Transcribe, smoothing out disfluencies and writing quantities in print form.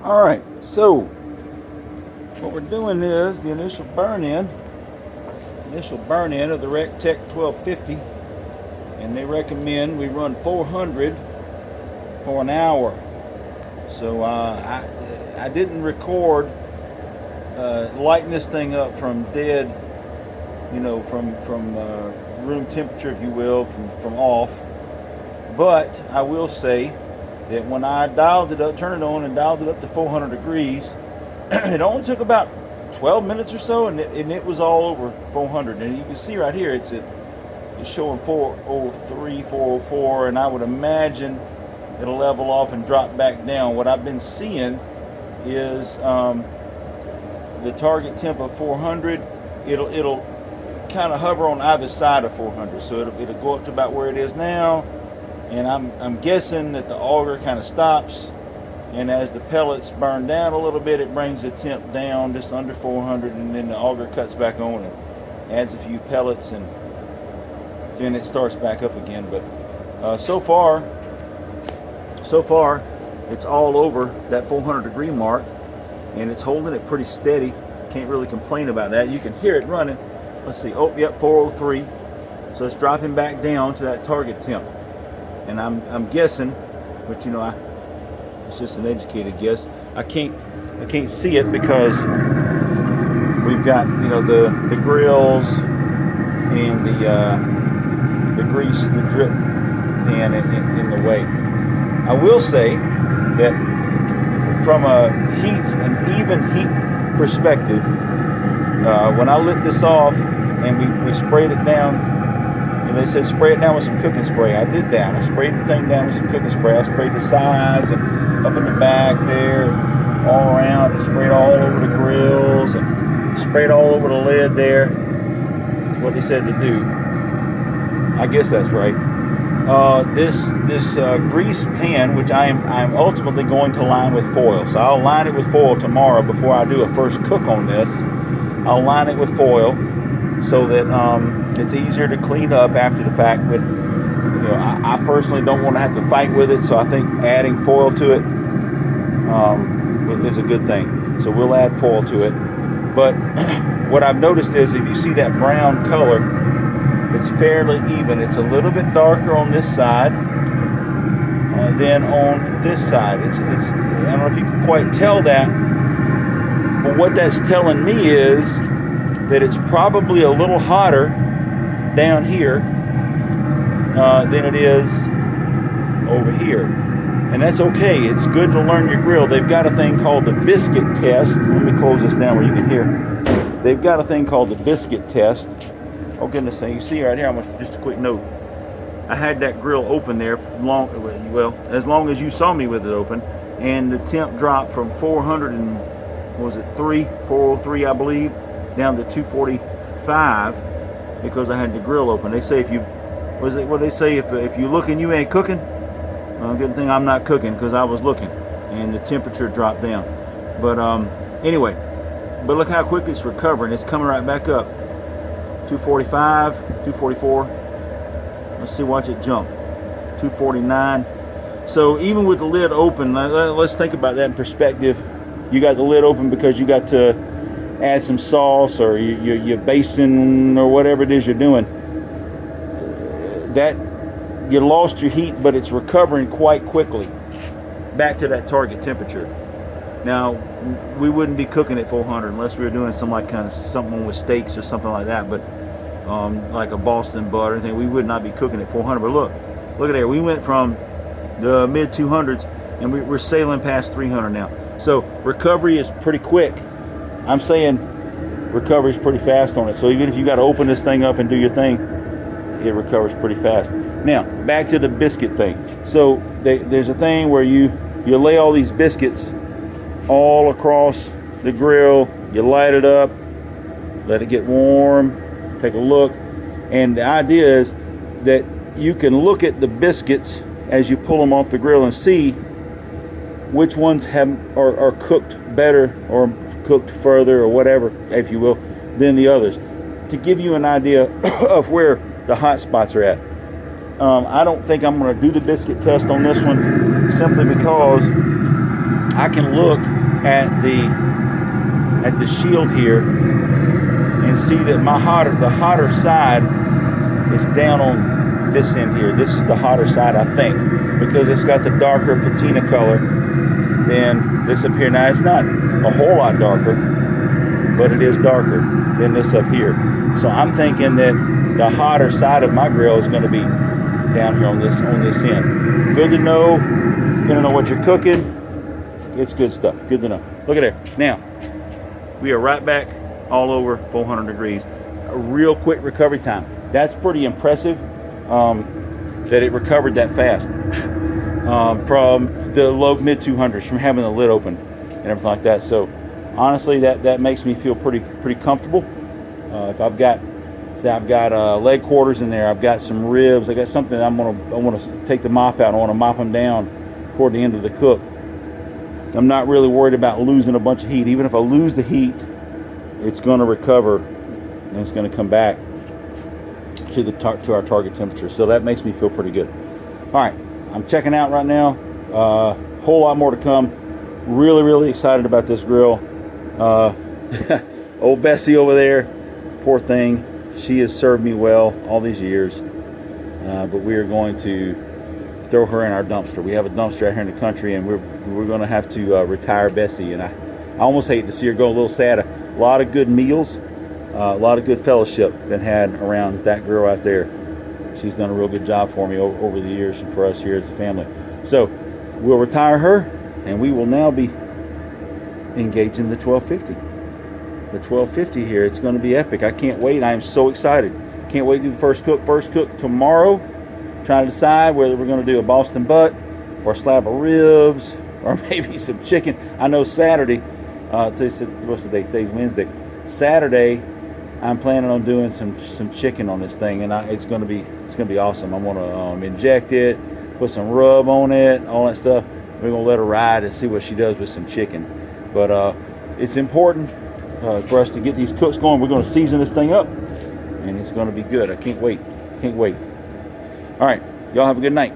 All right, so what we're doing is the initial burn-in of the Recteq 1250, and they recommend we run 400 for an hour. So I didn't record lighting this thing up from dead, from room temperature, if you will, from off. But I will say that when I dialed it up, turned it on and dialed it up to 400 degrees, it only took about 12 minutes or so, and it was all over 400. And you can see right here, it's showing 403, 404, and I would imagine it'll level off and drop back down. What I've been seeing is the target temp of 400. It'll kind of hover on either side of 400, so it'll go up to about where it is now. And I'm guessing that the auger kind of stops, and as the pellets burn down a little bit, it brings the temp down just under 400, and then the auger cuts back on and adds a few pellets, and then it starts back up again. But so far it's all over that 400 degree mark, and it's holding it pretty steady. Can't really complain about that. You can hear it running. Let's see. Oh, yep, 403. So it's dropping back down to that target temp. And I'm guessing, but it's just an educated guess. I can't see it because we've got the grills and the grease, the drip pan in the way. I will say that from an even heat perspective, when I lit this off and we sprayed it down. They said spray it down with some cooking spray. I did that. I sprayed the thing down with some cooking spray. I sprayed the sides and up in the back there, all around, and sprayed all over the grills and sprayed all over the lid there. That's what they said to do. I guess that's right. This grease pan, which I'm ultimately going to line with foil. So I'll line it with foil tomorrow before I do a first cook on this. I'll line it with foil so that it's easier to clean up after the fact. But I personally don't want to have to fight with it, so I think adding foil to it is a good thing. So we'll add foil to it. But what I've noticed is, if you see that brown color, it's fairly even. It's a little bit darker on this side than on this side. It's I don't know if you can quite tell that, but what that's telling me is that it's probably a little hotter down here than it is over here. And that's okay. It's good to learn your grill. They've got a thing called the biscuit test. Let me close this down where you can hear. They've got a thing called the biscuit test. Oh goodness, you see right here, just a quick note. I had that grill open there as long as you saw me with it open, and the temp dropped from 403, I believe, down to 245 because I had the grill open. They say if you looking, you ain't cooking. Well, good thing I'm not cooking, because I was looking and the temperature dropped down. But anyway, but look how quick it's recovering. It's coming right back up. 245, 244. Let's see, watch it jump. 249. So even with the lid open, let's think about that in perspective. You got the lid open because you got to add some sauce, or you're basting, or whatever it is you're doing. That you lost your heat, but it's recovering quite quickly back to that target temperature. Now, we wouldn't be cooking at 400 unless we were doing something with steaks or something like that. But like a Boston butt or anything, we would not be cooking at 400. But look at there. We went from the mid 200s and we're sailing past 300 now. So recovery is pretty quick. I'm saying recovery is pretty fast on it. So even if you got to open this thing up and do your thing, it recovers pretty fast. Now back to the biscuit thing. So there's a thing where you lay all these biscuits all across the grill. You light it up, let it get warm, take a look, and the idea is that you can look at the biscuits as you pull them off the grill and see which ones are cooked better or cooked further or whatever, if you will, than the others, to give you an idea of where the hot spots are at. I don't think I'm going to do the biscuit test on this one, simply because I can look at the shield here and see that the hotter side is down on this end here. This is the hotter side, I think, because it's got the darker patina color than this up here. Now it's not a whole lot darker, but it is darker than this up here. So I'm thinking that the hotter side of my grill is going to be down here on this end. Good to know. Depending on what you're cooking, it's good stuff. Good to know. Look at there. Now we are right back all over 400 degrees. A real quick recovery time. That's pretty impressive that it recovered that fast from the low mid 200s, from having the lid open and everything like that. So honestly, that makes me feel pretty comfortable. If I've got leg quarters in there, I've got some ribs, I got something that I want to take the mop out. I want to mop them down toward the end of the cook. I'm not really worried about losing a bunch of heat. Even if I lose the heat, it's going to recover and it's going to come back to our target temperature. So that makes me feel pretty good. All right, I'm checking out right now. Whole lot more to come. Really excited about this grill. Old Bessie over there, poor thing, she has served me well all these years, but we are going to throw her in our dumpster. We have a dumpster out here in the country, and we're going to have to retire Bessie. And I almost hate to see her go a little sad. A lot of good meals, a lot of good fellowship been had around that girl out there. She's done a real good job for me over the years and for us here as a family. So we'll retire her, and we will now be engaging the 1250. The 1250 here, it's going to be epic. I can't wait. I am so excited. Can't wait to do the first cook tomorrow. Trying to decide whether we're going to do a Boston butt or a slab of ribs or maybe some chicken. I know Saturday, what's the date? Today's Wednesday. Saturday, I'm planning on doing some chicken on this thing, and it's going to be awesome. I'm going to inject it, put some rub on it, all that stuff. We're going to let her ride and see what she does with some chicken. But it's important for us to get these cooks going. We're going to season this thing up, and it's going to be good. I can't wait. All right, y'all have a good night.